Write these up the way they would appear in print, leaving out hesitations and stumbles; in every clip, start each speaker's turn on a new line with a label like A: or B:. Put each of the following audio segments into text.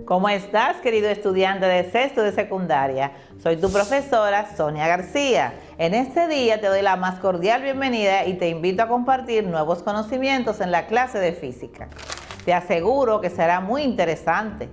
A: ¿Cómo estás, querido estudiante de sexto de secundaria? Soy tu profesora, Sonia García. En este día te doy la más cordial bienvenida y te invito a compartir nuevos conocimientos en la clase de física. Te aseguro que será muy interesante.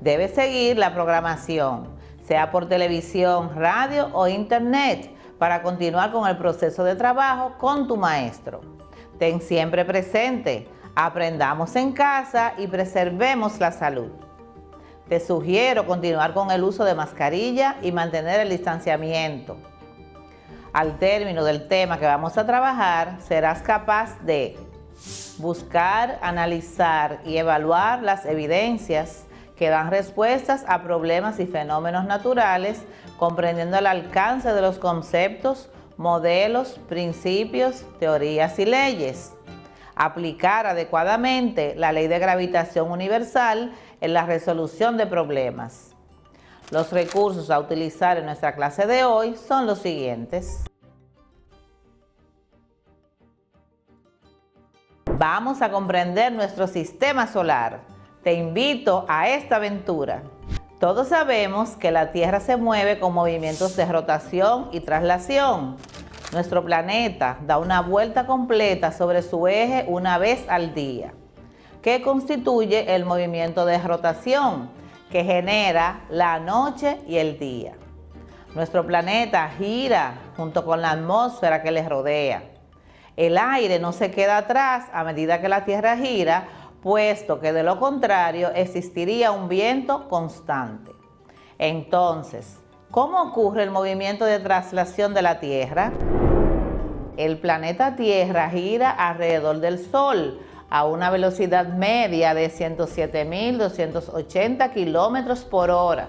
A: Debes seguir la programación, sea por televisión, radio o internet, para continuar con el proceso de trabajo con tu maestro. Ten siempre presente, aprendamos en casa y preservemos la salud. Te sugiero continuar con el uso de mascarilla y mantener el distanciamiento. Al término del tema que vamos a trabajar, serás capaz de buscar, analizar y evaluar las evidencias que dan respuestas a problemas y fenómenos naturales, comprendiendo el alcance de los conceptos, modelos, principios, teorías y leyes. Aplicar adecuadamente la ley de gravitación universal en la resolución de problemas. Los recursos a utilizar en nuestra clase de hoy son los siguientes. Vamos a comprender nuestro sistema solar. Te invito a esta aventura. Todos sabemos que la Tierra se mueve con movimientos de rotación y traslación. Nuestro planeta da una vuelta completa sobre su eje una vez al día, que constituye el movimiento de rotación que genera la noche y el día. Nuestro planeta gira junto con la atmósfera que le rodea. El aire no se queda atrás a medida que la Tierra gira, puesto que de lo contrario existiría un viento constante. Entonces, ¿cómo ocurre el movimiento de traslación de la Tierra? El planeta Tierra gira alrededor del Sol a una velocidad media de 107.280 kilómetros por hora.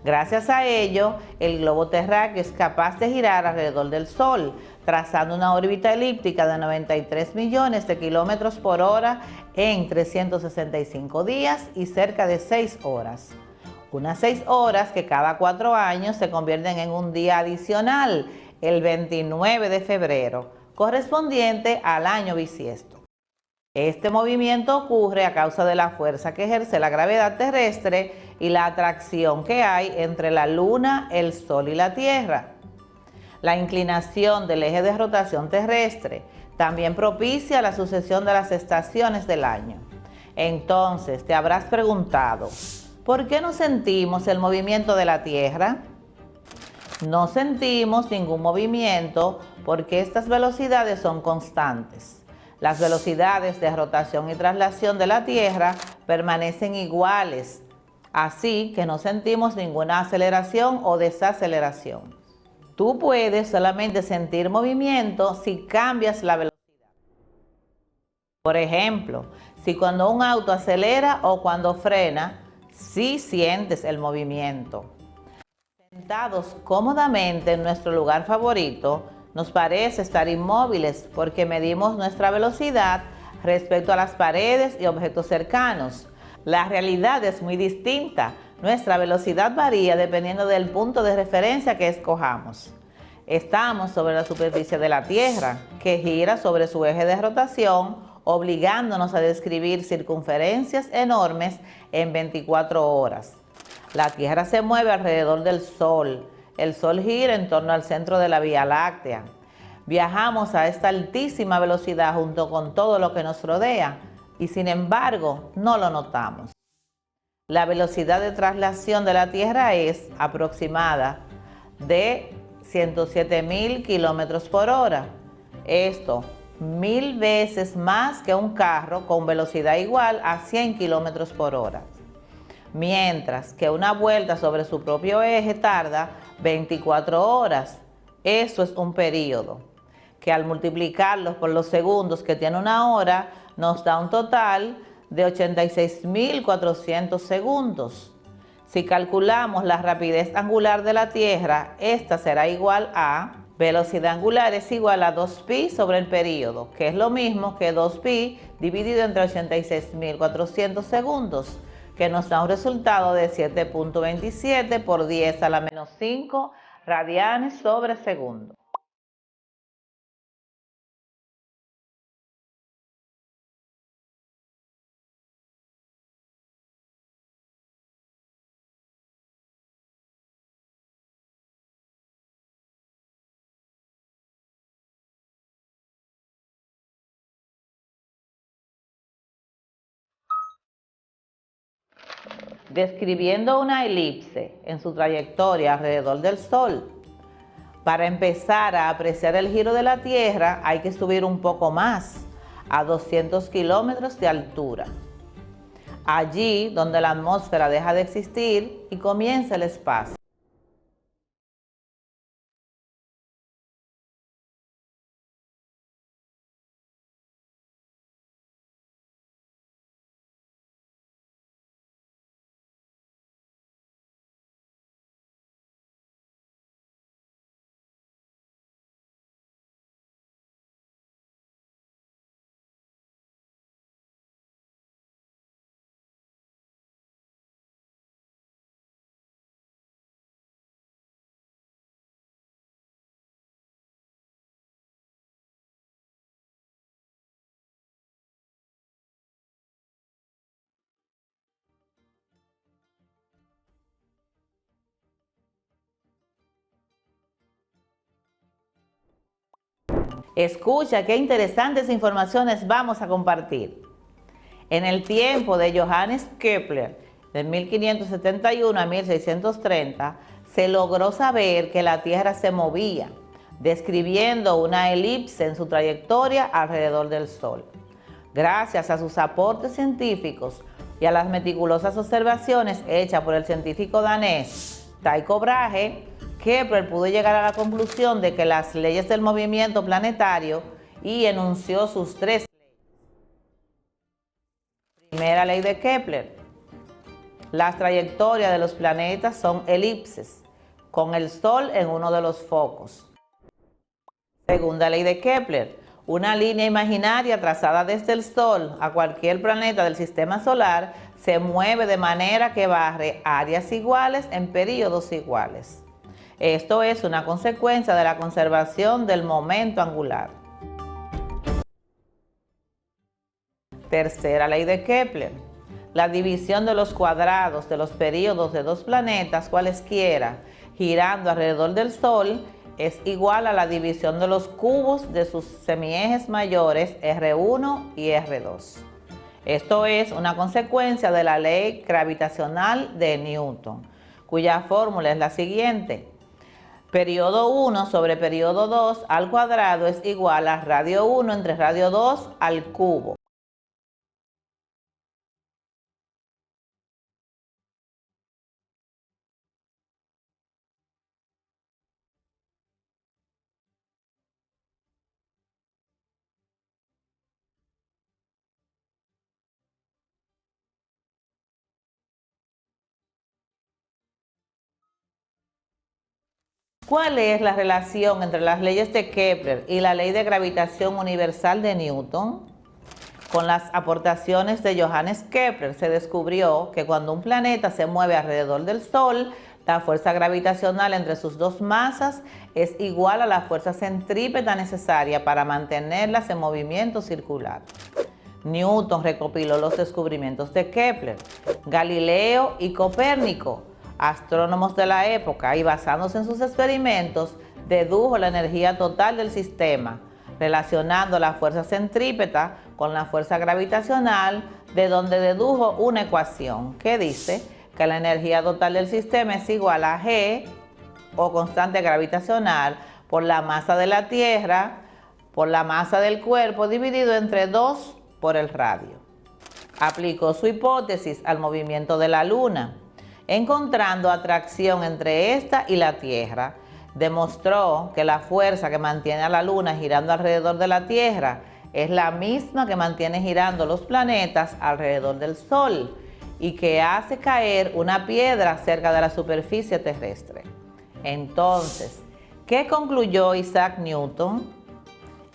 A: Gracias a ello, el globo terráqueo es capaz de girar alrededor del Sol, trazando una órbita elíptica de 93 millones de kilómetros por hora en 365 días y cerca de 6 horas. Unas 6 horas que cada 4 años se convierten en un día adicional, el 29 de febrero, correspondiente al año bisiesto. Este movimiento ocurre a causa de la fuerza que ejerce la gravedad terrestre y la atracción que hay entre la Luna, el Sol y la Tierra. La inclinación del eje de rotación terrestre también propicia la sucesión de las estaciones del año. Entonces, te habrás preguntado, ¿por qué no sentimos el movimiento de la Tierra? No sentimos ningún movimiento porque estas velocidades son constantes. Las velocidades de rotación y traslación de la Tierra permanecen iguales, así que no sentimos ninguna aceleración o desaceleración. Tú puedes solamente sentir movimiento si cambias la velocidad. Por ejemplo, si cuando un auto acelera o cuando frena, sí sientes el movimiento. Sentados cómodamente en nuestro lugar favorito, nos parece estar inmóviles porque medimos nuestra velocidad respecto a las paredes y objetos cercanos. La realidad es muy distinta. Nuestra velocidad varía dependiendo del punto de referencia que escojamos. Estamos sobre la superficie de la Tierra, que gira sobre su eje de rotación, obligándonos a describir circunferencias enormes en 24 horas. La Tierra se mueve alrededor del Sol. El Sol gira en torno al centro de la Vía Láctea. Viajamos a esta altísima velocidad junto con todo lo que nos rodea y sin embargo no lo notamos. La velocidad de traslación de la Tierra es aproximada de 107.000 kilómetros por hora. Esto 1000 veces más que un carro con velocidad igual a 100 kilómetros por hora. Mientras que una vuelta sobre su propio eje tarda 24 horas. Eso es un periodo, que al multiplicarlos por los segundos que tiene una hora, nos da un total de 86.400 segundos. Si calculamos la rapidez angular de la Tierra, esta será igual a velocidad angular es igual a 2pi sobre el período, que es lo mismo que 2pi dividido entre 86.400 segundos, que nos da un resultado de 7.27 por 10 a la menos 5 radianes sobre segundo. describiendo una elipse en su trayectoria alrededor del Sol. Para empezar a apreciar el giro de la Tierra hay que subir un poco más, a 200 kilómetros de altura. Allí donde la atmósfera deja de existir y comienza el espacio. Escucha qué interesantes informaciones vamos a compartir. En el tiempo de Johannes Kepler, de 1571 a 1630, se logró saber que la Tierra se movía, describiendo una elipse en su trayectoria alrededor del Sol. Gracias a sus aportes científicos y a las meticulosas observaciones hechas por el científico danés Tycho Brahe, Kepler pudo llegar a la conclusión de que las leyes del movimiento planetario y enunció sus tres leyes. Primera ley de Kepler: las trayectorias de los planetas son elipses, con el Sol en uno de los focos. Segunda ley de Kepler: una línea imaginaria trazada desde el Sol a cualquier planeta del sistema solar se mueve de manera que barre áreas iguales en períodos iguales. Esto es una consecuencia de la conservación del momento angular. Tercera ley de Kepler: la división de los cuadrados de los períodos de dos planetas cualesquiera girando alrededor del Sol es igual a la división de los cubos de sus semiejes mayores R1 y R2. Esto es una consecuencia de la ley gravitacional de Newton, cuya fórmula es la siguiente: periodo 1 sobre periodo 2 al cuadrado es igual a radio 1 entre radio 2 al cubo. ¿Cuál es la relación entre las leyes de Kepler y la ley de gravitación universal de Newton? Con las aportaciones de Johannes Kepler se descubrió que cuando un planeta se mueve alrededor del Sol, la fuerza gravitacional entre sus dos masas es igual a la fuerza centrípeta necesaria para mantenerlas en movimiento circular. Newton recopiló los descubrimientos de Kepler, Galileo y Copérnico, astrónomos de la época, y basándose en sus experimentos, dedujo la energía total del sistema, relacionando la fuerza centrípeta con la fuerza gravitacional, de donde dedujo una ecuación que dice que la energía total del sistema es igual a G, o constante gravitacional, por la masa de la Tierra, por la masa del cuerpo, dividido entre 2 por el radio. Aplicó su hipótesis al movimiento de la Luna, encontrando atracción entre esta y la Tierra. Demostró que la fuerza que mantiene a la Luna girando alrededor de la Tierra es la misma que mantiene girando los planetas alrededor del Sol y que hace caer una piedra cerca de la superficie terrestre. Entonces, ¿qué concluyó Isaac Newton?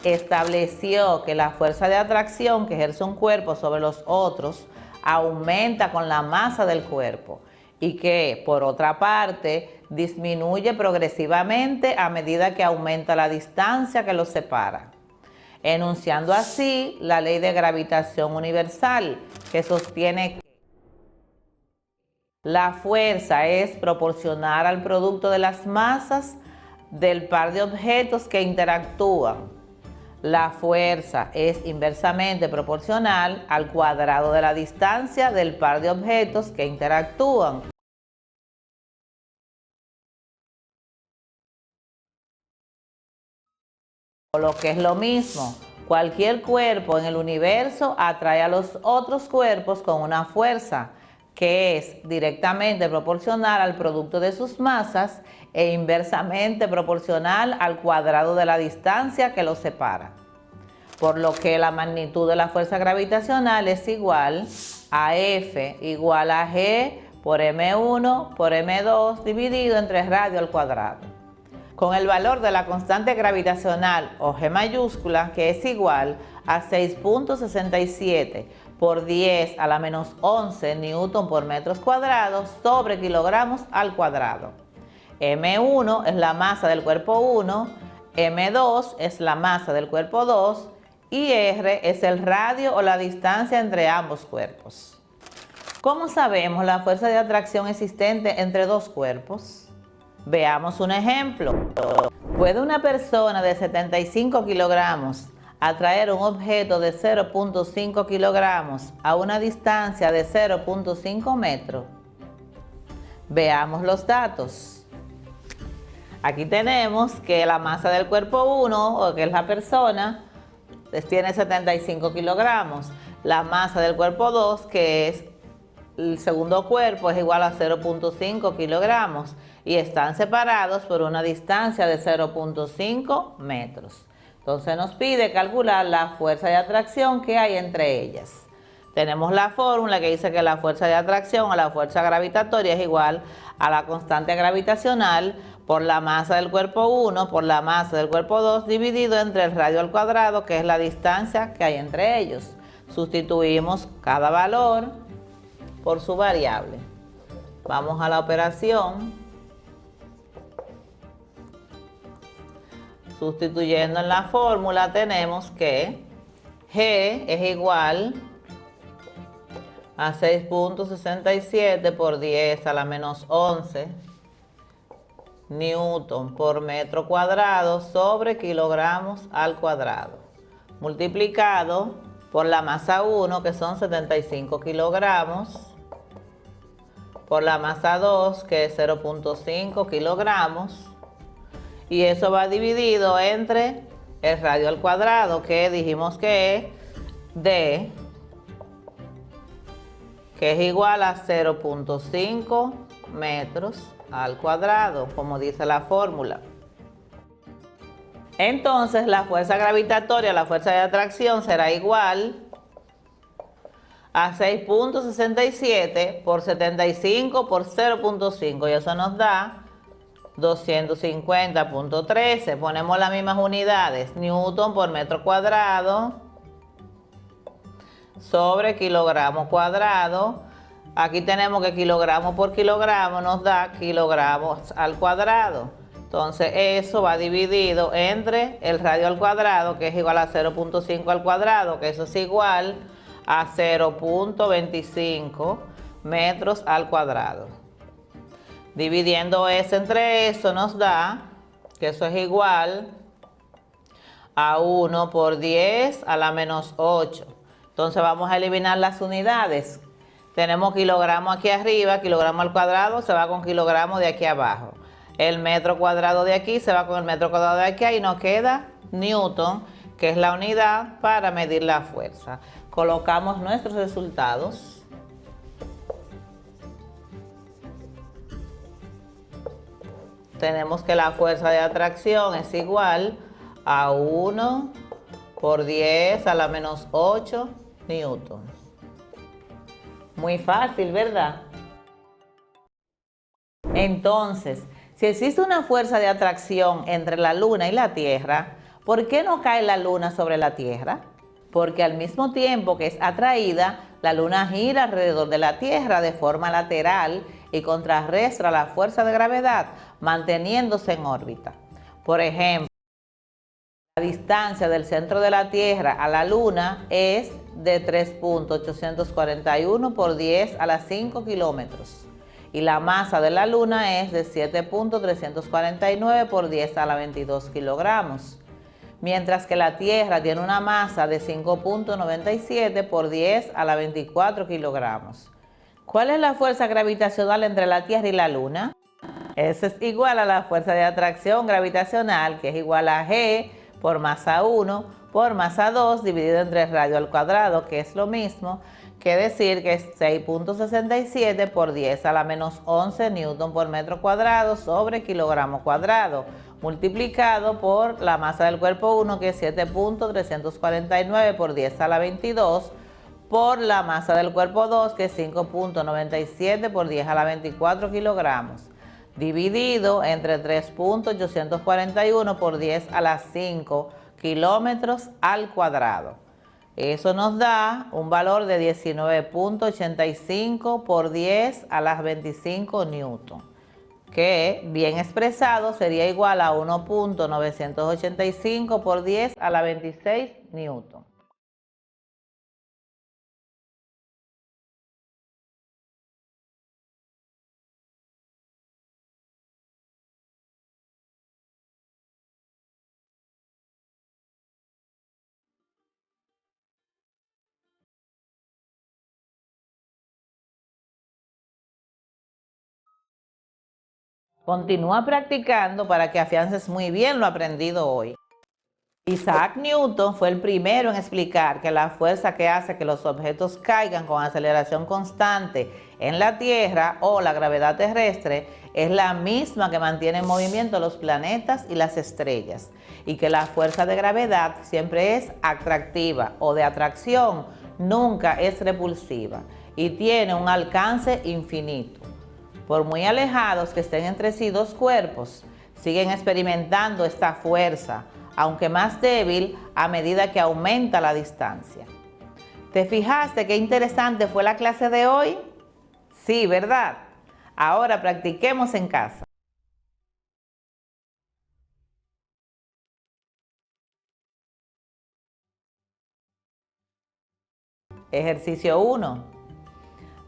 A: Estableció que la fuerza de atracción que ejerce un cuerpo sobre los otros aumenta con la masa del cuerpo y que, por otra parte, disminuye progresivamente a medida que aumenta la distancia que los separa, enunciando así la ley de gravitación universal, que sostiene que la fuerza es proporcional al producto de las masas del par de objetos que interactúan. La fuerza es inversamente proporcional al cuadrado de la distancia del par de objetos que interactúan. O lo que es lo mismo, cualquier cuerpo en el universo atrae a los otros cuerpos con una fuerza que es directamente proporcional al producto de sus masas e inversamente proporcional al cuadrado de la distancia que los separa. Por lo que la magnitud de la fuerza gravitacional es igual a F igual a G por M1 por M2 dividido entre radio al cuadrado. Con el valor de la constante gravitacional o G mayúscula, que es igual a 6.67 por 10 a la menos 11 newton por metros cuadrados sobre kilogramos al cuadrado. M1 es la masa del cuerpo 1, M2 es la masa del cuerpo 2 y R es el radio o la distancia entre ambos cuerpos. ¿Cómo sabemos la fuerza de atracción existente entre dos cuerpos? Veamos un ejemplo. ¿Puede una persona de 75 kilogramos atraer un objeto de 0.5 kilogramos a una distancia de 0.5 metros? Veamos los datos. Aquí tenemos que la masa del cuerpo 1, o que es la persona, tiene 75 kilogramos. La masa del cuerpo 2, que es el segundo cuerpo, es igual a 0.5 kilogramos y están separados por una distancia de 0.5 metros. Entonces nos pide calcular la fuerza de atracción que hay entre ellas. Tenemos la fórmula que dice que la fuerza de atracción o la fuerza gravitatoria es igual a la constante gravitacional por la masa del cuerpo 1 por la masa del cuerpo 2 dividido entre el radio al cuadrado, que es la distancia que hay entre ellos. Sustituimos cada valor por su variable. Vamos a la operación. Sustituyendo en la fórmula tenemos que G es igual a 6.67 por 10 a la menos 11 newton por metro cuadrado sobre kilogramos al cuadrado, multiplicado por la masa 1, que son 75 kilogramos, por la masa 2, que es 0.5 kilogramos, y eso va dividido entre el radio al cuadrado, que dijimos que es D, que es igual a 0.5 metros al cuadrado, como dice la fórmula. Entonces la fuerza gravitatoria, la fuerza de atracción será igual a 6.67 por 75 por 0.5 y eso nos da 250.13. Ponemos las mismas unidades, newton por metro cuadrado sobre kilogramo cuadrado. Aquí tenemos que kilogramo por kilogramo nos da kilogramos al cuadrado. Entonces eso va dividido entre el radio al cuadrado, que es igual a 0.5 al cuadrado, que eso es igual a 0.25 metros al cuadrado. Dividiendo eso entre eso nos da que eso es igual a 1 por 10 a la menos 8. Entonces vamos a eliminar las unidades. Tenemos kilogramo aquí arriba, kilogramo al cuadrado se va con kilogramo de aquí abajo. El metro cuadrado de aquí se va con el metro cuadrado de aquí y nos queda newton, que es la unidad para medir la fuerza. Colocamos nuestros resultados. Tenemos que la fuerza de atracción es igual a 1 por 10 a la menos 8 newton. Muy fácil, ¿verdad? Entonces, si existe una fuerza de atracción entre la Luna y la Tierra, ¿por qué no cae la Luna sobre la Tierra? Porque al mismo tiempo que es atraída, la Luna gira alrededor de la Tierra de forma lateral y contrarresta la fuerza de gravedad, manteniéndose en órbita. Por ejemplo, la distancia del centro de la Tierra a la Luna es de 3.841 por 10 a las 5 kilómetros y la masa de la Luna es de 7.349 por 10 a la 22 kilogramos. mientras que la Tierra tiene una masa de 5.97 por 10 a la 24 kilogramos. ¿Cuál es la fuerza gravitacional entre la Tierra y la Luna? Eso es igual a la fuerza de atracción gravitacional, que es igual a G por masa 1 por masa 2 dividido entre radio al cuadrado, que es lo mismo que decir que es 6.67 por 10 a la menos 11 newton por metro cuadrado sobre kilogramo cuadrado, multiplicado por la masa del cuerpo 1, que es 7.349 por 10 a la 22, por la masa del cuerpo 2, que es 5.97 por 10 a la 24 kilogramos, dividido entre 3.841 por 10 a la 5 kilómetros al cuadrado. Eso nos da un valor de 19.85 por 10 a las 25 newton, que bien expresado sería igual a 1.985 por 10 a la 26 newton. Continúa practicando para que afiances muy bien lo aprendido hoy. Isaac Newton fue el primero en explicar que la fuerza que hace que los objetos caigan con aceleración constante en la Tierra o la gravedad terrestre es la misma que mantiene en movimiento los planetas y las estrellas, y que la fuerza de gravedad siempre es atractiva o de atracción, nunca es repulsiva, y tiene un alcance infinito. Por muy alejados que estén entre sí dos cuerpos, siguen experimentando esta fuerza, aunque más débil a medida que aumenta la distancia. ¿Te fijaste qué interesante fue la clase de hoy? Sí, ¿verdad? Ahora practiquemos en casa. Ejercicio 1.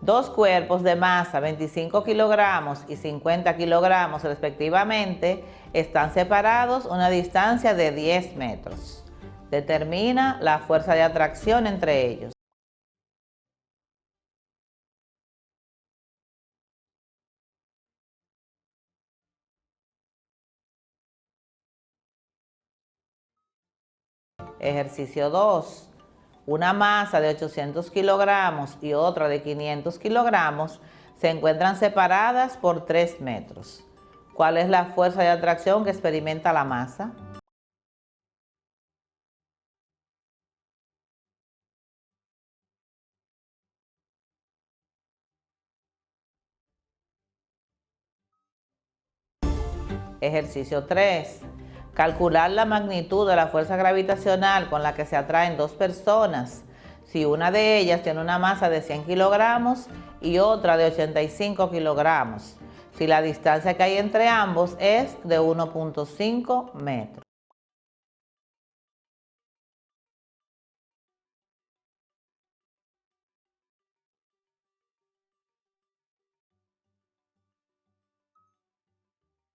A: Dos cuerpos de masa 25 kilogramos y 50 kilogramos respectivamente están separados una distancia de 10 metros. Determina la fuerza de atracción entre ellos. Ejercicio 2. Una masa de 800 kilogramos y otra de 500 kilogramos se encuentran separadas por 3 metros. ¿Cuál es la fuerza de atracción que experimenta la masa? Ejercicio 3. Calcular la magnitud de la fuerza gravitacional con la que se atraen dos personas, si una de ellas tiene una masa de 100 kilogramos y otra de 85 kilogramos, si la distancia que hay entre ambos es de 1.5 metros.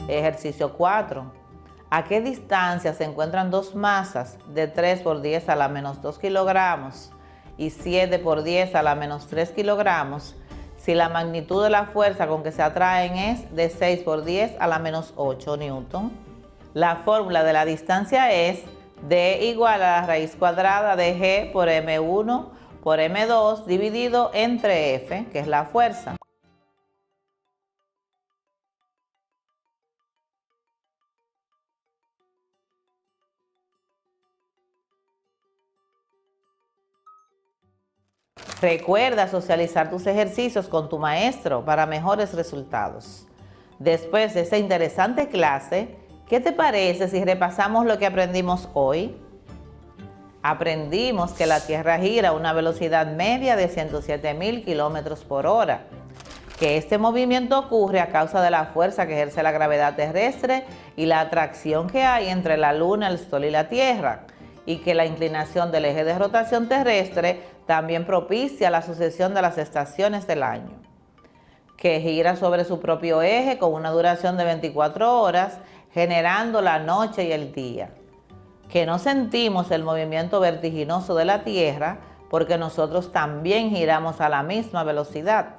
A: Ejercicio 4. ¿A qué distancia se encuentran dos masas de 3 por 10 a la menos 2 kilogramos y 7 por 10 a la menos 3 kilogramos si la magnitud de la fuerza con que se atraen es de 6 por 10 a la menos 8 newton? La fórmula de la distancia es D igual a la raíz cuadrada de G por M1 por M2 dividido entre F, que es la fuerza. Recuerda socializar tus ejercicios con tu maestro para mejores resultados. Después de esta interesante clase, ¿qué te parece si repasamos lo que aprendimos hoy? Aprendimos que la Tierra gira a una velocidad media de 107.000 kilómetros por hora, que este movimiento ocurre a causa de la fuerza que ejerce la gravedad terrestre y la atracción que hay entre la Luna, el Sol y la Tierra, y que la inclinación del eje de rotación terrestre también propicia la sucesión de las estaciones del año, que gira sobre su propio eje con una duración de 24 horas, generando la noche y el día, que no sentimos el movimiento vertiginoso de la Tierra porque nosotros también giramos a la misma velocidad.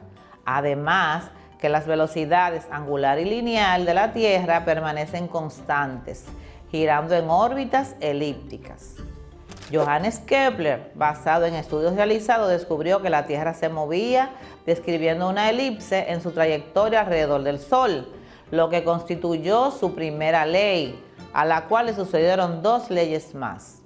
A: Además, que las velocidades angular y lineal de la Tierra permanecen constantes, girando en órbitas elípticas. Johannes Kepler, basado en estudios realizados, descubrió que la Tierra se movía describiendo una elipse en su trayectoria alrededor del Sol, lo que constituyó su primera ley, a la cual le sucedieron dos leyes más.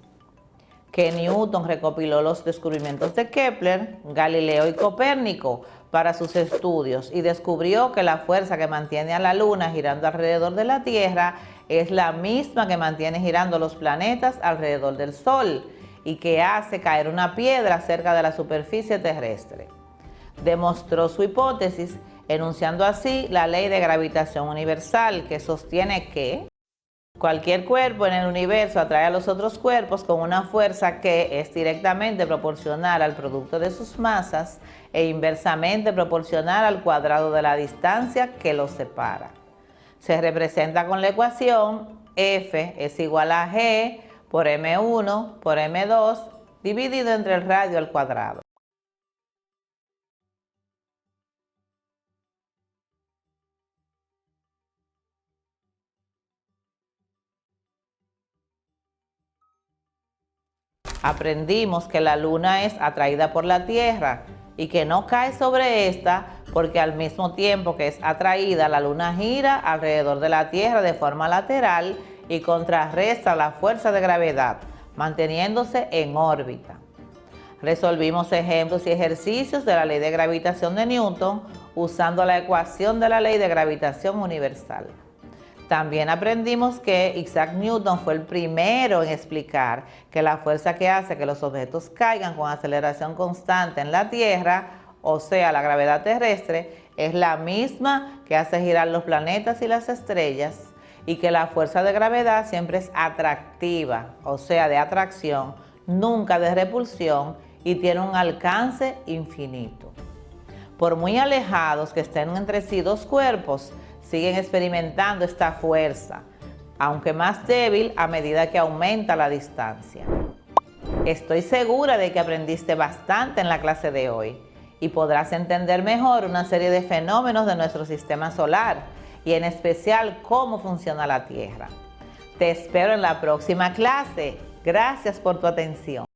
A: Que Newton recopiló los descubrimientos de Kepler, Galileo y Copérnico para sus estudios y descubrió que la fuerza que mantiene a la Luna girando alrededor de la Tierra es la misma que mantiene girando los planetas alrededor del Sol y que hace caer una piedra cerca de la superficie terrestre. Demostró su hipótesis enunciando así la ley de gravitación universal, que sostiene que cualquier cuerpo en el universo atrae a los otros cuerpos con una fuerza que es directamente proporcional al producto de sus masas e inversamente proporcional al cuadrado de la distancia que los separa. Se representa con la ecuación F es igual a G por M1 por M2 dividido entre el radio al cuadrado. Aprendimos que la Luna es atraída por la Tierra y que no cae sobre esta porque al mismo tiempo que es atraída, la Luna gira alrededor de la Tierra de forma lateral y contrarresta la fuerza de gravedad, manteniéndose en órbita. Resolvimos ejemplos y ejercicios de la ley de gravitación de Newton usando la ecuación de la ley de gravitación universal. También aprendimos que Isaac Newton fue el primero en explicar que la fuerza que hace que los objetos caigan con aceleración constante en la Tierra, o sea, la gravedad terrestre, es la misma que hace girar los planetas y las estrellas, y que la fuerza de gravedad siempre es atractiva, o sea, de atracción, nunca de repulsión, y tiene un alcance infinito. Por muy alejados que estén entre sí dos cuerpos, siguen experimentando esta fuerza, aunque más débil a medida que aumenta la distancia. Estoy segura de que aprendiste bastante en la clase de hoy y podrás entender mejor una serie de fenómenos de nuestro sistema solar y en especial cómo funciona la Tierra. Te espero en la próxima clase. Gracias por tu atención.